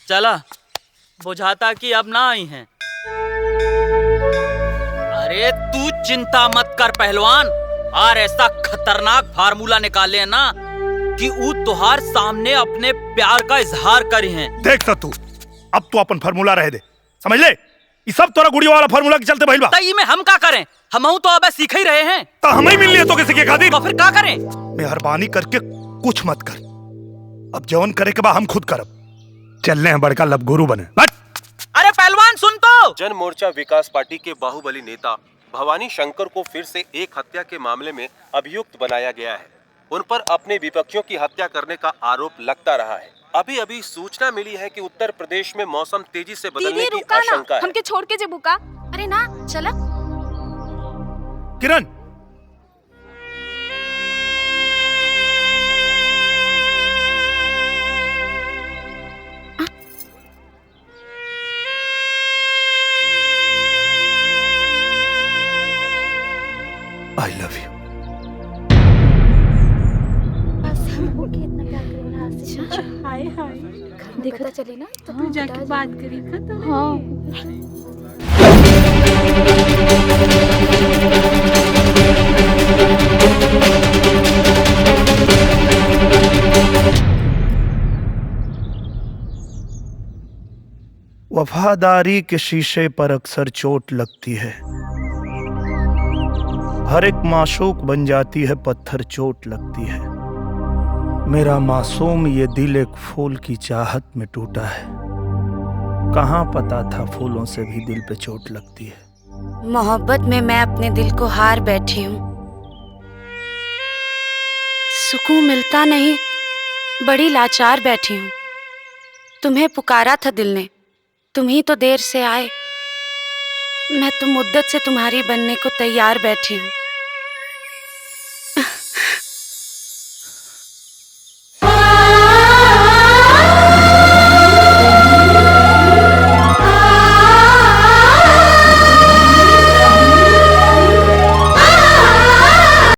चला, बुझाता कि अब ना आई हैं। अरे तू चिंता मत कर पहलवान, और ऐसा खतरनाक फार्मूला निकाले है ना कि वो तुहार सामने अपने प्यार का इजहार करी हैं। देख तू, अब तू अपन फार्मूला रह दे, समझ ले। ये सब तोरा गुड़िया वाला फार्मूला के चलते भइल बा। तई में हम का करें? हमहू तो अब सीख ही रहे हैं। तो हम ही मिल लिए तो किसी के खातिर। तो फिर का करें? मेहरबानी करके कुछ मत कर, अब जौन करे के बा हम खुद करब। चलने हैं बड़का लब गुरु बने। अरे पहलवान सुन तो। जन मोर्चा विकास पार्टी के बाहुबली नेता भवानी शंकर को फिर से एक हत्या के मामले में अभियुक्त बनाया गया है। उन पर अपने विपक्षियों की हत्या करने का आरोप लगता रहा है। अभी अभी सूचना मिली है कि उत्तर प्रदेश में मौसम तेजी से बदलने की आशंका है। हमके छोड़ के जेबू का? अरे ना चला। किरण, आई लव यू। हाय हाय, देखता चले ना तो तू जाके बात करी खत्म। हाँ। वफादारी के शीशे पर अक्सर चोट लगती है, हर एक माशूक बन जाती है पत्थर चोट लगती है। मेरा मासूम ये दिल एक फूल की चाहत में टूटा है, कहाँ पता था फूलों से भी दिल पे चोट लगती है। मोहब्बत में मैं अपने दिल को हार बैठी हूँ, सुकून मिलता नहीं, बड़ी लाचार बैठी हूँ। तुम्हें पुकारा था दिल ने, तुम ही तो देर से आए। मैं तो मुद्दत से तुम्हारी बनने को तैयार बैठी हूँ।